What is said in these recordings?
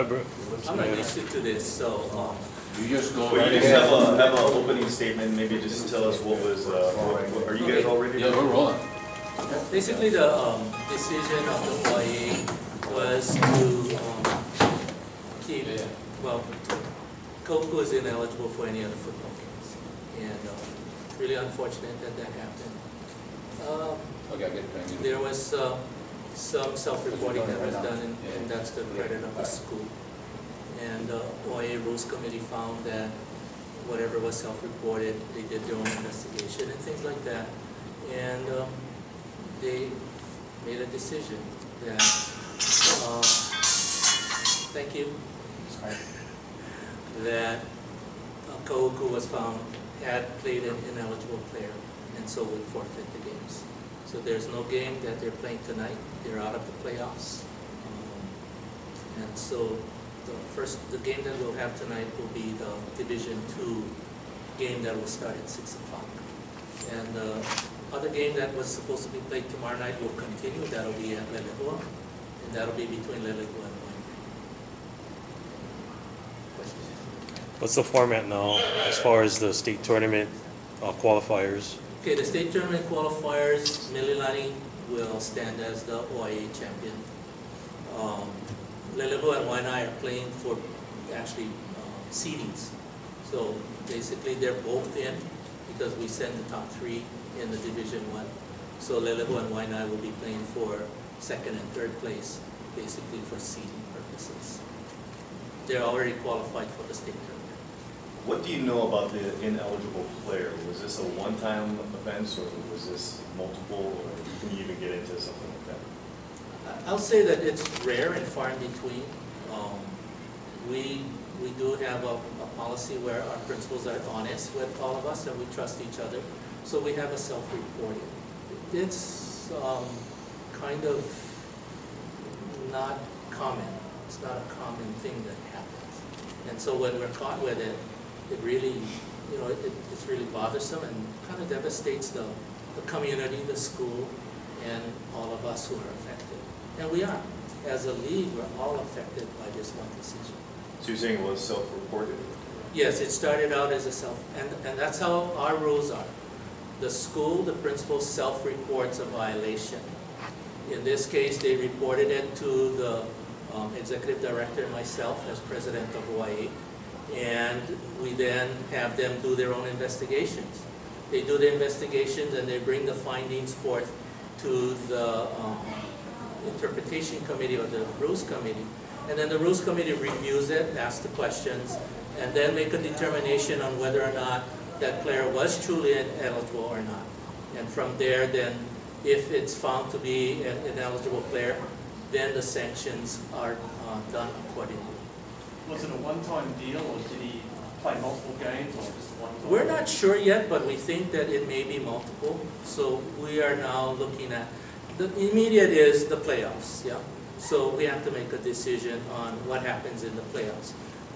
Bro. I'm not used to this, so You just go Well, right you just ahead. have an opening statement, maybe just tell us what was, are you guys all ready? Yeah, we're rolling. basically the decision of the OIA was to keep, well, Kahuku is ineligible for any other football games. And it's really unfortunate that that happened. Okay, I get it. There was some self-reporting that was done, and that's the credit of the school. And the OIA Rules Committee found that whatever was self-reported, they did their own investigation and things like that. And they made a decision that, thank you, that Kahuku was found, had played an ineligible player, and so would forfeit the games. So there's no game that they're playing tonight. They're out of the playoffs. And so the game that we'll have tonight will be the Division II game that will start at 6 o'clock. And the other game that was supposed to be played tomorrow night will continue. That'll be at Lelehua, and that'll be between Lelehua and Oahu. Questions? What's the format now as far as the state tournament qualifiers? Okay, the state tournament qualifiers, Mililani will stand as the OIA champion. Lelehua and Waianae are playing for actually seedings. So basically they're both in because we send the top three in the Division I. So Lelehua and Waianae will be playing for second and third place, basically for seeding purposes. They're already qualified for the state tournament. What do you know about the ineligible player? Was this a one-time offense, or was this multiple, or can you even get into something like that? I'll say that it's rare and far in between. We do have a policy where our principals are honest with all of us and we trust each other. So we have a self-reporting. It's kind of not common. It's not a common thing that happens. And so when we're caught with it, it really, it's really bothersome and kind of devastates the community, the school, and all of us who are affected. And we are. As a league, we're all affected by this one decision. So you're saying it was self-reported? Yes, it started out as a and that's how our rules are. The school, the principal self-reports a violation. In this case, they reported it to the executive director and myself as president of OIA, and we then have them do their own investigations. They do the investigations and they bring the findings forth to the interpretation committee or the rules committee, and then the rules committee reviews it, asks the questions, and then make a determination on whether or not that player was truly ineligible or not. And from there, then, if it's found to be an ineligible player, then the sanctions are done accordingly. Was it a one-time deal, or did he play multiple games, or just one time? We're not sure yet, but we think that it may be multiple. So we are now looking at, the immediate is the playoffs, yeah? So we have to make a decision on what happens in the playoffs.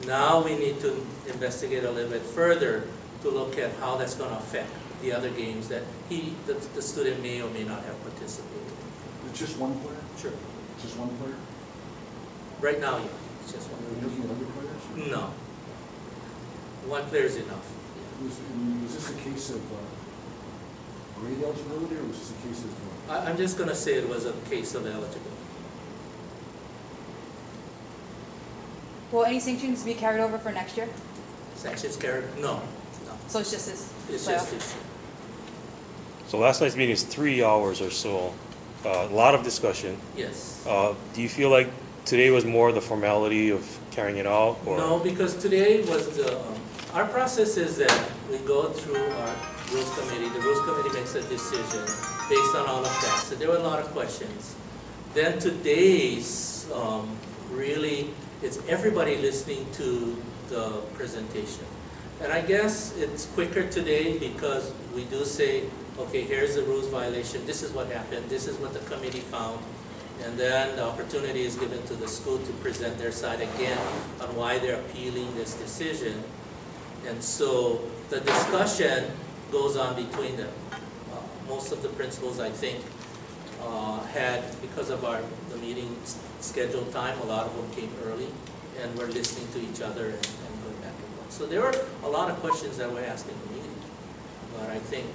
Now we need to investigate a little bit further to look at how that's going to affect the other games that the student may or may not have participated in. It's just one player? Sure. Just one player? Right now, yeah, it's just Are one. you looking at other players? No. One player is enough. Was this a case of grade eligibility, or was this a case of? I'm just going to say it was a case of eligibility. Will any sanctions be carried over for next year? Sanctions carried? No. So it's just this It's playoff? just this year. So last night's meeting is 3 hours or so. A lot of discussion. Yes. Do you feel like today was more the formality of carrying it out? Or? No, because today was our process is that we go through our rules committee. The rules committee makes a decision based on all the facts. So there were a lot of questions. Then today's really, it's everybody listening to the presentation. And I guess it's quicker today because we do say, okay, here's the rules violation, this is what happened, this is what the committee found, and then the opportunity is given to the school to present their side again on why they're appealing this decision. And so the discussion goes on between them. most of the principals, I think, had, because of the meeting scheduled time, a lot of them came early and were listening to each other and going back and forth. So there were a lot of questions that were asked in the meeting. But I think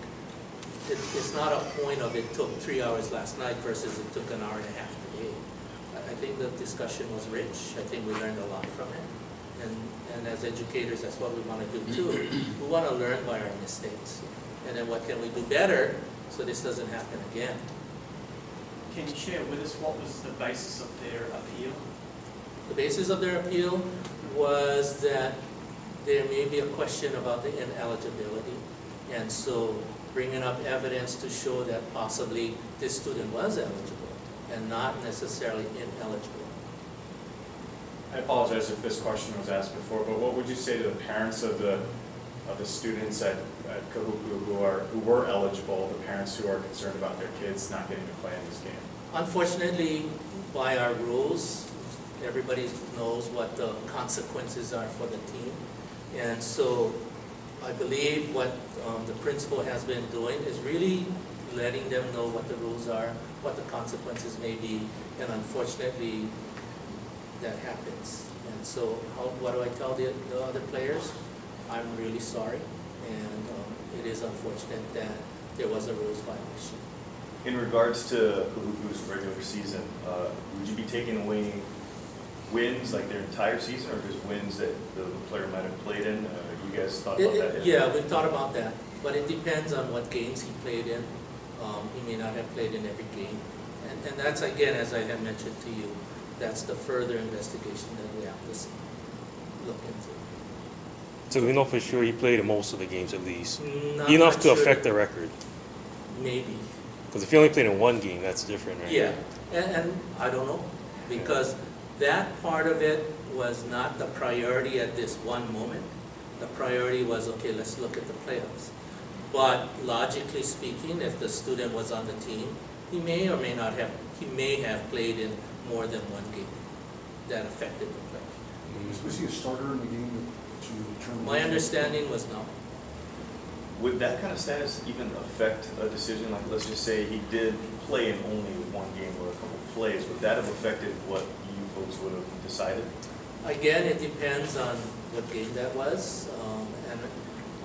it's not a point of it took 3 hours last night versus it took an hour and a half today. I think the discussion was rich. I think we learned a lot from it. And as educators, that's what we want to do too. We want to learn by our mistakes. And then what can we do better so this doesn't happen again? Can you share with us what was the basis of their appeal? The basis of their appeal was that there may be a question about the ineligibility. And so bringing up evidence to show that possibly this student was eligible and not necessarily ineligible. I apologize if this question was asked before, but what would you say to the parents of the students at Kahuku who were eligible, the parents who are concerned about their kids not getting to play in this game? Unfortunately, by our rules, everybody knows what the consequences are for the team. And so I believe what the principal has been doing is really letting them know what the rules are, what the consequences may be, and unfortunately, that happens. And so what do I tell the other players? I'm really sorry, and it is unfortunate that there was a rules violation. In regards to Kahuku's regular season, would you be taking away wins, like their entire season, or just wins that the player might have played in? You guys thought about that? Yeah, we've thought about that, but it depends on what games he played in. He may not have played in every game. And that's, again, as I have mentioned to you, that's the further investigation that we have to look into. So we know for sure he played in most of the games at least. Not Enough to sure. affect the record. Maybe. Because if he only played in one game, that's different, right? Yeah, and I don't know, because that part of it was not the priority at this one moment. The priority was, okay, let's look at the playoffs. But logically speaking, if the student was on the team, he may or may not have, he may have played in more than one game that affected the play. Was he a starter in the game that you determined? My understanding was no. Would that kind of status even affect a decision? Like, let's just say he did play in only one game or a couple plays. Would that have affected what you folks would have decided? Again, it depends on what game that was. And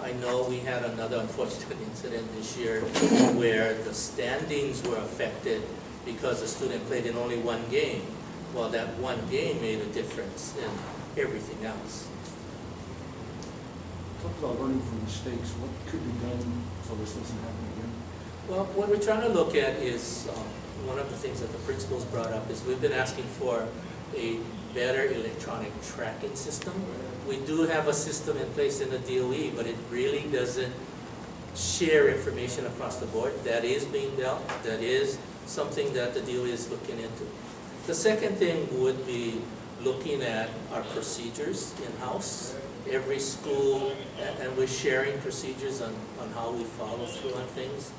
I know we had another unfortunate incident this year where the standings were affected because the student played in only one game. Well, that one game made a difference in everything else. Talk about learning from mistakes. What could be done so this doesn't happen again? Well, what we're trying to look at is, one of the things that the principals brought up is we've been asking for a better electronic tracking system. We do have a system in place in the DOE, but it really doesn't share information across the board. That is being dealt. That is something that the DOE is looking into. The second thing would be looking at our procedures in-house. Every school, and we're sharing procedures on how we follow through on things.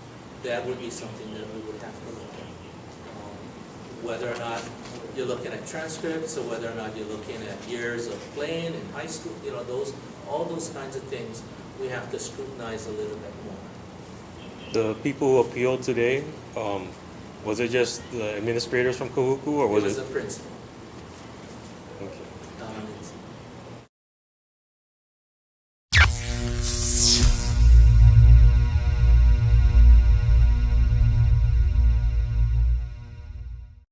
That would be something that we would have to look at. Whether or not you're looking at transcripts, or whether or not you're looking at years of playing in high school, all those kinds of things, we have to scrutinize a little bit more. The people who appealed today, was it just the administrators from Kahuku, or was It was it? a principal.